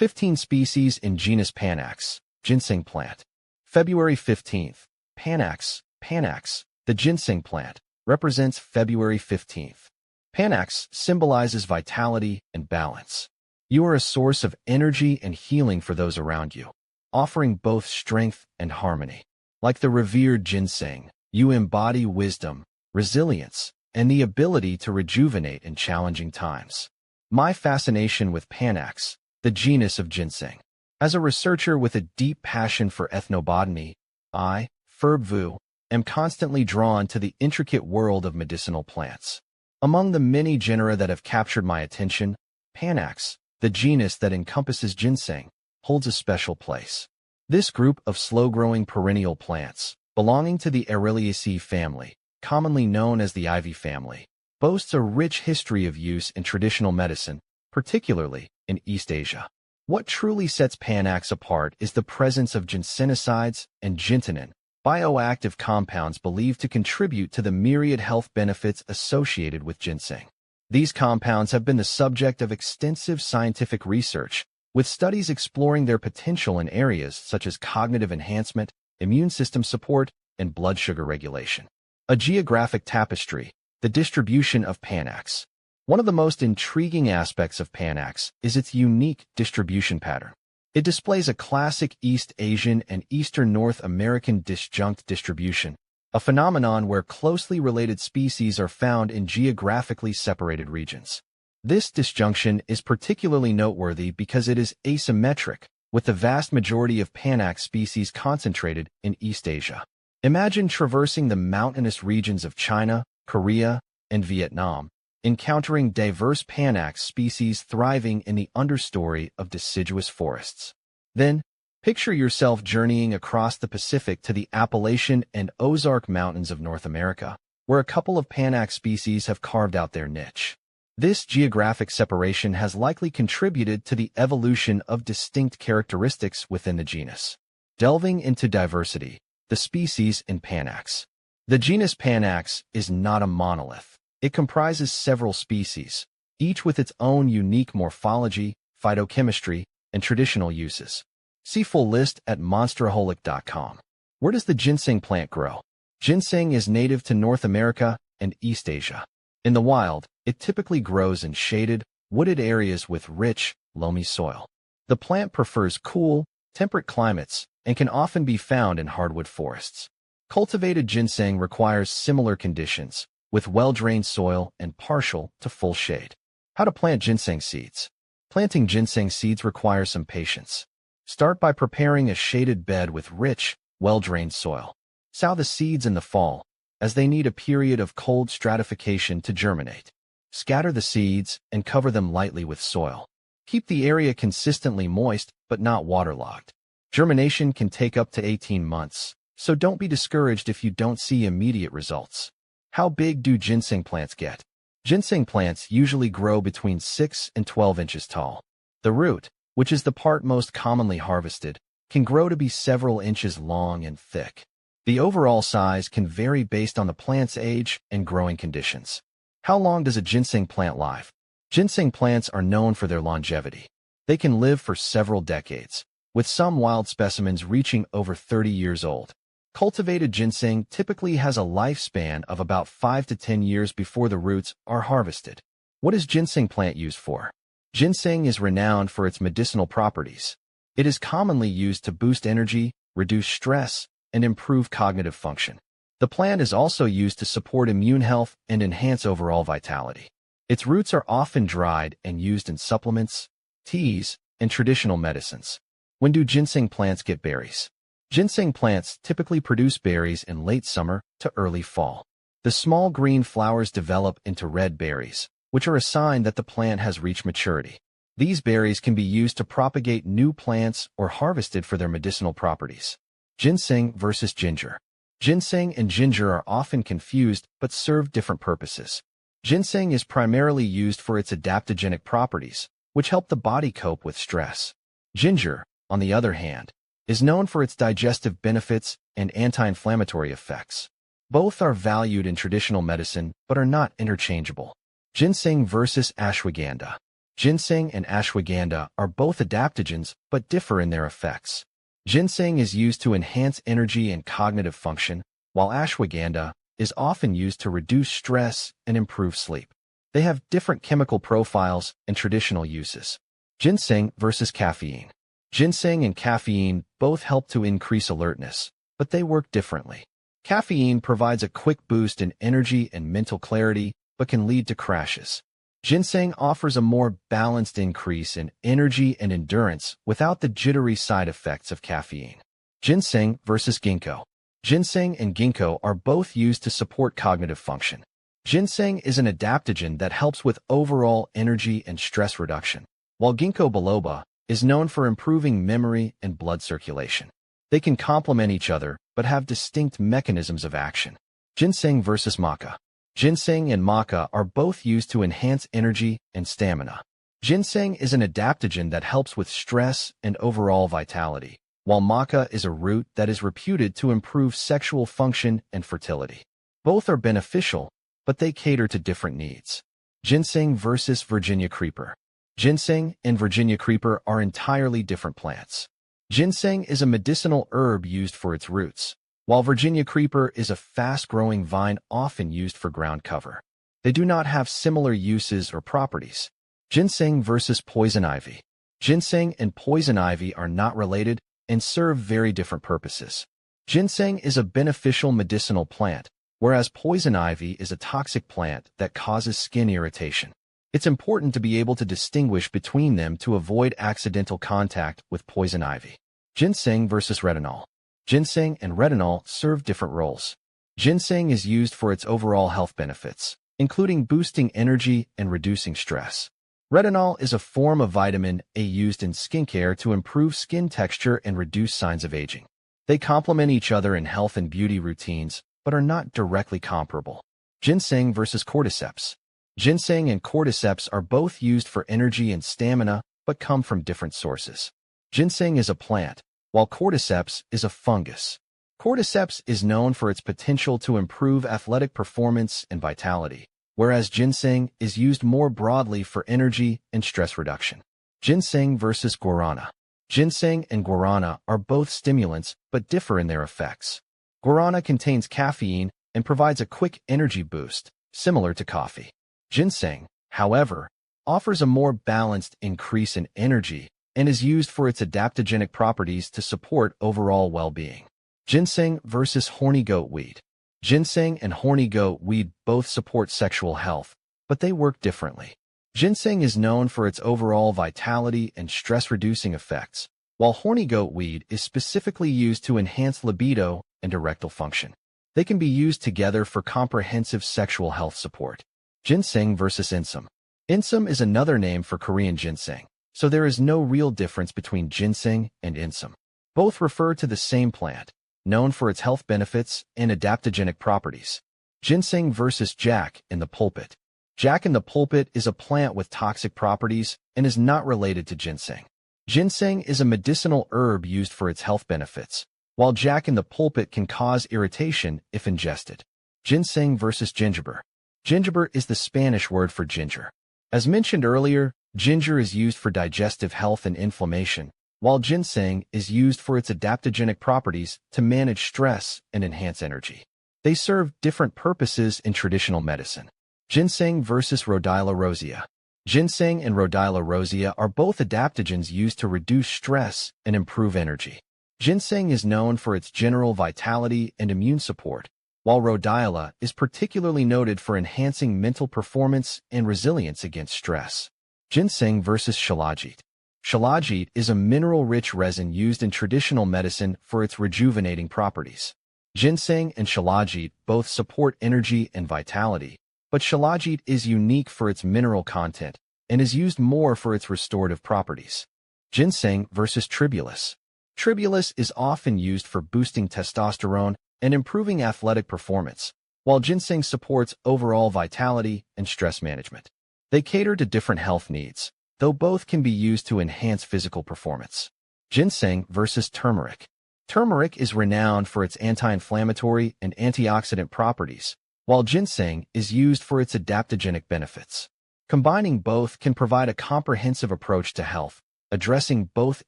15 species in genus Panax, ginseng plant. February 15th. Panax, Panax, the ginseng plant, represents February 15th. Panax symbolizes vitality and balance. You are a source of energy and healing for those around you, offering both strength and harmony. Like the revered ginseng, you embody wisdom, resilience, and the ability to rejuvenate in challenging times. My fascination with Panax, the genus of ginseng. As a researcher with a deep passion for ethnobotany, I, Ferb, am constantly drawn to the intricate world of medicinal plants. Among the many genera that have captured my attention, Panax, the genus that encompasses ginseng, holds a special place. This group of slow-growing perennial plants, belonging to the Ariliaceae family, commonly known as the ivy family, boasts a rich history of use in traditional medicine, particularly in East Asia. What truly sets Panax apart is the presence of ginsenosides and gintenin, bioactive compounds believed to contribute to the myriad health benefits associated with ginseng. These compounds have been the subject of extensive scientific research, with studies exploring their potential in areas such as cognitive enhancement, immune system support, and blood sugar regulation. A geographic tapestry, the distribution of Panax. One of the most intriguing aspects of Panax is its unique distribution pattern. It displays a classic East Asian and Eastern North American disjunct distribution, a phenomenon where closely related species are found in geographically separated regions. This disjunction is particularly noteworthy because it is asymmetric, with the vast majority of Panax species concentrated in East Asia. Imagine traversing the mountainous regions of China, Korea, and Vietnam, encountering diverse Panax species thriving in the understory of deciduous forests. Then, picture yourself journeying across the Pacific to the Appalachian and Ozark Mountains of North America, where a couple of Panax species have carved out their niche. This geographic separation has likely contributed to the evolution of distinct characteristics within the genus. Delving into diversity, the species in Panax. The genus Panax is not a monolith. It comprises several species, each with its own unique morphology, phytochemistry, and traditional uses. See full list at monsteraholic.com. Where does the ginseng plant grow? Ginseng is native to North America and East Asia. In the wild, it typically grows in shaded, wooded areas with rich, loamy soil. The plant prefers cool, temperate climates and can often be found in hardwood forests. Cultivated ginseng requires similar conditions, with well-drained soil and partial to full shade. How to plant ginseng seeds. Planting ginseng seeds requires some patience. Start by preparing a shaded bed with rich, well-drained soil. Sow the seeds in the fall, as they need a period of cold stratification to germinate. Scatter the seeds and cover them lightly with soil. Keep the area consistently moist but not waterlogged. Germination can take up to 18 months, so don't be discouraged if you don't see immediate results. How big do ginseng plants get? Ginseng plants usually grow between 6 and 12 inches tall. The root, which is the part most commonly harvested, can grow to be several inches long and thick. The overall size can vary based on the plant's age and growing conditions. How long does a ginseng plant live? Ginseng plants are known for their longevity. They can live for several decades, with some wild specimens reaching over 30 years old. Cultivated ginseng typically has a lifespan of about 5 to 10 years before the roots are harvested. What is ginseng plant used for? Ginseng is renowned for its medicinal properties. It is commonly used to boost energy, reduce stress, and improve cognitive function. The plant is also used to support immune health and enhance overall vitality. Its roots are often dried and used in supplements, teas, and traditional medicines. When do ginseng plants get berries? Ginseng plants typically produce berries in late summer to early fall. The small green flowers develop into red berries, which are a sign that the plant has reached maturity. These berries can be used to propagate new plants or harvested for their medicinal properties. Ginseng versus ginger. Ginseng and ginger are often confused but serve different purposes. Ginseng is primarily used for its adaptogenic properties, which help the body cope with stress. Ginger, on the other hand, is known for its digestive benefits and anti-inflammatory effects. Both are valued in traditional medicine but are not interchangeable. Ginseng versus ashwagandha. Ginseng and ashwagandha are both adaptogens but differ in their effects. Ginseng is used to enhance energy and cognitive function, while ashwagandha is often used to reduce stress and improve sleep. They have different chemical profiles and traditional uses. Ginseng versus caffeine. Ginseng and caffeine both help to increase alertness, but they work differently. Caffeine provides a quick boost in energy and mental clarity, but can lead to crashes. Ginseng offers a more balanced increase in energy and endurance without the jittery side effects of caffeine. Ginseng versus ginkgo. Ginseng and ginkgo are both used to support cognitive function. Ginseng is an adaptogen that helps with overall energy and stress reduction, while ginkgo biloba is known for improving memory and blood circulation. They can complement each other but have distinct mechanisms of action. Ginseng versus maca. Ginseng and maca are both used to enhance energy and stamina. Ginseng is an adaptogen that helps with stress and overall vitality, while maca is a root that is reputed to improve sexual function and fertility. Both are beneficial, but they cater to different needs. Ginseng versus Virginia creeper. Ginseng and Virginia creeper are entirely different plants. Ginseng is a medicinal herb used for its roots, while Virginia creeper is a fast-growing vine often used for ground cover. They do not have similar uses or properties. Ginseng versus poison ivy. Ginseng and poison ivy are not related and serve very different purposes. Ginseng is a beneficial medicinal plant, whereas poison ivy is a toxic plant that causes skin irritation. It's important to be able to distinguish between them to avoid accidental contact with poison ivy. Ginseng versus retinol. Ginseng and retinol serve different roles. Ginseng is used for its overall health benefits, including boosting energy and reducing stress. Retinol is a form of vitamin A used in skincare to improve skin texture and reduce signs of aging. They complement each other in health and beauty routines, but are not directly comparable. Ginseng versus cordyceps. Ginseng and cordyceps are both used for energy and stamina, but come from different sources. Ginseng is a plant, while cordyceps is a fungus. Cordyceps is known for its potential to improve athletic performance and vitality, whereas ginseng is used more broadly for energy and stress reduction. Ginseng versus guarana. Ginseng and guarana are both stimulants but differ in their effects. Guarana contains caffeine and provides a quick energy boost, similar to coffee. Ginseng, however, offers a more balanced increase in energy and is used for its adaptogenic properties to support overall well-being. Ginseng versus horny goat weed. Ginseng and horny goat weed both support sexual health, but they work differently. Ginseng is known for its overall vitality and stress-reducing effects, while horny goat weed is specifically used to enhance libido and erectile function. They can be used together for comprehensive sexual health support. Ginseng versus insem. Insem is another name for Korean ginseng, so there is no real difference between ginseng and insem. Both refer to the same plant, known for its health benefits and adaptogenic properties. Ginseng versus jack in the pulpit. Jack in the pulpit is a plant with toxic properties and is not related to ginseng. Ginseng is a medicinal herb used for its health benefits, while jack in the pulpit can cause irritation if ingested. Ginseng versus gingerbread. Gingerbread is the Spanish word for ginger. As mentioned earlier, ginger is used for digestive health and inflammation, while ginseng is used for its adaptogenic properties to manage stress and enhance energy. They serve different purposes in traditional medicine. Ginseng versus Rhodiola rosea. Ginseng and Rhodiola rosea are both adaptogens used to reduce stress and improve energy. Ginseng is known for its general vitality and immune support, while Rhodiola is particularly noted for enhancing mental performance and resilience against stress. Ginseng versus shilajit. Shilajit is a mineral-rich resin used in traditional medicine for its rejuvenating properties. Ginseng and shilajit both support energy and vitality, but shilajit is unique for its mineral content and is used more for its restorative properties. Ginseng versus tribulus. Tribulus is often used for boosting testosterone and improving athletic performance, while ginseng supports overall vitality and stress management. They cater to different health needs, though both can be used to enhance physical performance. Ginseng versus turmeric. Turmeric is renowned for its anti-inflammatory and antioxidant properties, while ginseng is used for its adaptogenic benefits. Combining both can provide a comprehensive approach to health, addressing both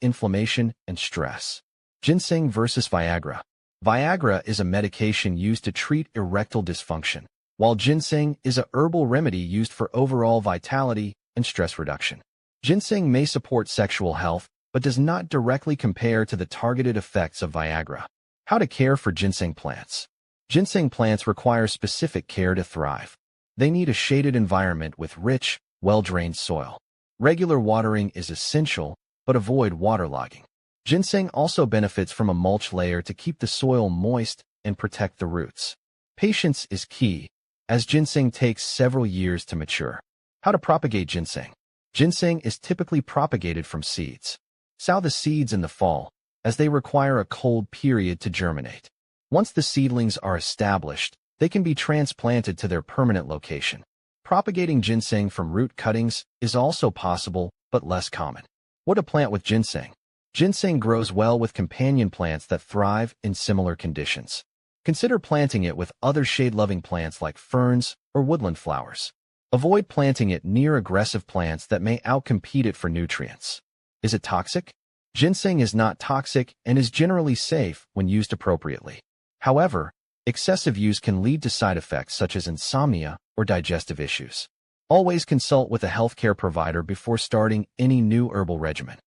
inflammation and stress. Ginseng versus Viagra. Viagra is a medication used to treat erectile dysfunction, while ginseng is a herbal remedy used for overall vitality and stress reduction. Ginseng may support sexual health, but does not directly compare to the targeted effects of Viagra. How to care for ginseng plants. Ginseng plants require specific care to thrive. They need a shaded environment with rich, well-drained soil. Regular watering is essential, but avoid waterlogging. Ginseng also benefits from a mulch layer to keep the soil moist and protect the roots. Patience is key, as ginseng takes several years to mature. How to propagate ginseng. Ginseng is typically propagated from seeds. Sow the seeds in the fall, as they require a cold period to germinate. Once the seedlings are established, they can be transplanted to their permanent location. Propagating ginseng from root cuttings is also possible, but less common. What to plant with ginseng? Ginseng grows well with companion plants that thrive in similar conditions. Consider planting it with other shade-loving plants like ferns or woodland flowers. Avoid planting it near aggressive plants that may outcompete it for nutrients. Is it toxic? Ginseng is not toxic and is generally safe when used appropriately. However, excessive use can lead to side effects such as insomnia or digestive issues. Always consult with a healthcare provider before starting any new herbal regimen.